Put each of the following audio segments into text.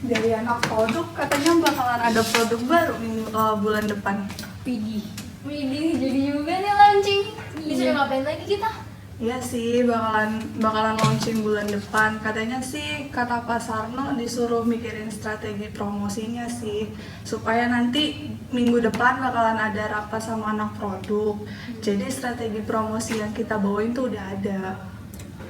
Dari anak produk katanya bakalan ada produk baru bulan depan. Widih, jadi juga nih launching. Disuruh ngapain lagi kita? Iya sih, bakalan launching bulan depan. Katanya sih, kata Pak Sarno disuruh mikirin strategi promosinya sih, supaya nanti minggu depan bakalan ada rapat sama anak produk. Jadi strategi promosi yang kita bawain tuh udah ada.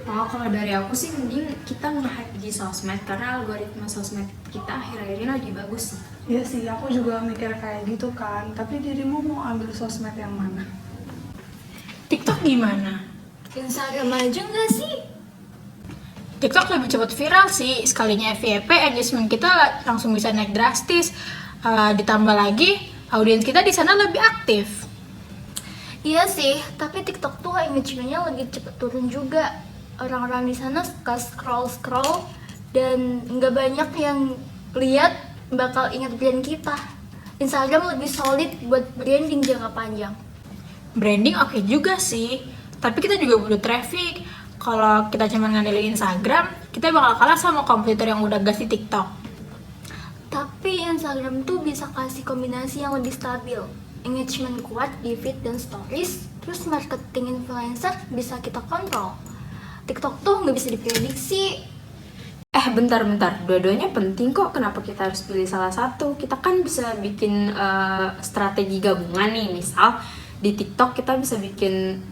Oh, kalau dari aku sih mending kita nge-hype di sosmed karena algoritma sosmed kita akhir-akhir ini lagi bagus sih. Iya sih, aku juga mikir kayak gitu kan. Tapi dirimu mau ambil sosmed yang mana? TikTok gimana? Instagram aja nggak sih? TikTok lebih cepat viral sih, sekalinya FYP engagement kita langsung bisa naik drastis. Ditambah lagi audiens kita di sana lebih aktif. Iya sih, tapi TikTok tuh engagement-nya lebih cepet turun juga. Orang-orang di sana suka scroll dan nggak banyak yang lihat bakal ingat brand kita. Instagram lebih solid buat branding jangka panjang. Branding oke juga sih, tapi kita juga butuh traffic. Kalau kita cuma ngandelin Instagram, kita bakal kalah sama kompetitor yang udah gas di TikTok. Tapi Instagram tuh bisa kasih kombinasi yang lebih stabil. Engagement kuat di feed dan stories, terus marketing influencer bisa kita kontrol. TikTok tuh nggak bisa diprediksi. Bentar, dua-duanya penting kok. Kenapa kita harus pilih salah satu? Kita kan bisa bikin strategi gabungan nih. Misal di TikTok kita bisa bikin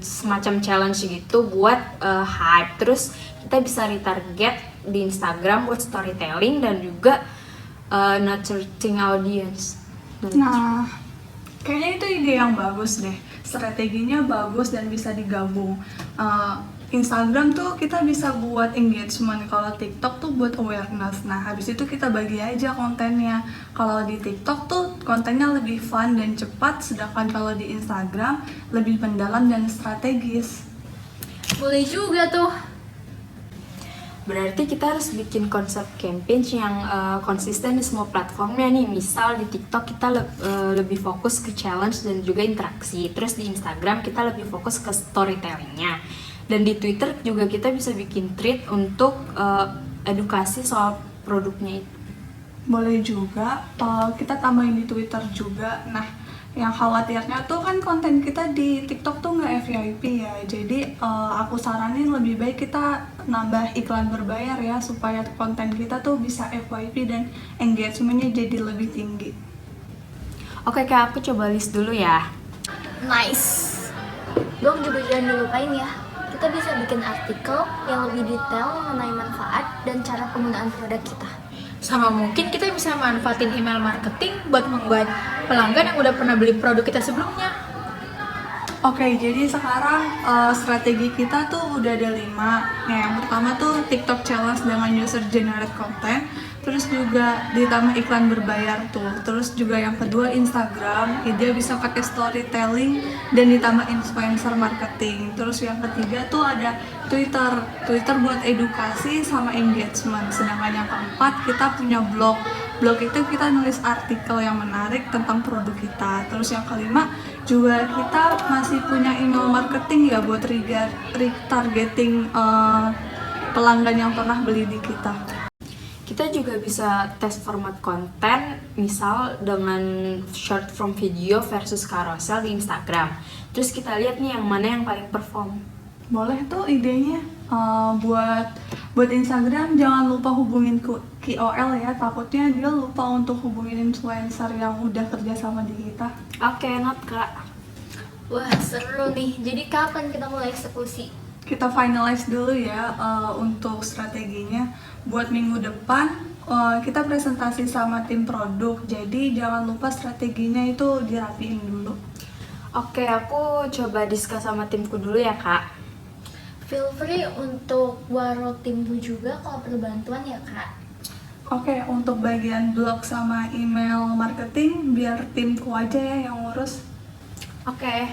semacam challenge gitu buat hype. Terus kita bisa retarget di Instagram buat storytelling dan juga nurturing audience. Nah, kayaknya itu ide yang bagus deh. Strateginya bagus dan bisa digabung. Instagram tuh kita bisa buat engagement, kalau TikTok tuh buat awareness. Nah, habis itu kita bagi aja kontennya. Kalau di TikTok tuh kontennya lebih fun dan cepat, sedangkan kalau di Instagram lebih mendalam dan strategis. Boleh juga tuh. Berarti kita harus bikin konsep campaign yang konsisten di semua platformnya nih. Misal di TikTok kita lebih fokus ke challenge dan juga interaksi. Terus di Instagram kita lebih fokus ke storytellingnya. Dan di Twitter juga kita bisa bikin thread untuk edukasi soal produknya itu. Boleh juga, kita tambahin di Twitter juga. Nah, yang khawatirnya tuh kan konten kita di TikTok tuh nggak FYP ya. Jadi aku saranin lebih baik kita nambah iklan berbayar ya, supaya konten kita tuh bisa FYP dan engagementnya jadi lebih tinggi. Oke Kak, aku coba list dulu ya. Nice. Dok juga jangan dilupain ya. Kita bisa bikin artikel yang lebih detail mengenai manfaat dan cara penggunaan produk kita. Sama mungkin kita bisa manfaatin email marketing buat membuat pelanggan yang udah pernah beli produk kita sebelumnya. Oke, jadi sekarang strategi kita tuh udah ada 5. Nah, yang pertama tuh TikTok challenge dengan user generate content. Terus juga ditambah iklan berbayar tuh. Terus juga yang kedua Instagram, dia bisa pakai storytelling dan ditambah influencer marketing. Terus yang ketiga tuh ada Twitter buat edukasi sama engagement. Sedangkan yang keempat kita punya blog. Blog itu kita nulis artikel yang menarik tentang produk kita. Terus yang kelima juga kita masih punya email marketing ya buat retargeting pelanggan yang pernah beli di kita. Kita juga bisa tes format konten, misal dengan short form video versus carousel di Instagram. Terus kita lihat nih yang mana yang paling perform. Boleh tuh idenya. Buat Instagram jangan lupa hubungin KOL ya, takutnya dia lupa untuk hubungin influencer yang udah kerja sama di kita. Oke, not Kak. Wah, seru nih. Jadi kapan kita mulai eksekusi? Kita finalize dulu ya untuk strateginya. Buat minggu depan kita presentasi sama tim produk. Jadi jangan lupa strateginya itu dirapiin dulu. Oke, aku coba discuss sama timku dulu ya Kak. Feel free untuk waro timku juga kalau perlu bantuan ya Kak. Oke, untuk bagian blog sama email marketing biar timku aja ya yang ngurus. Oke,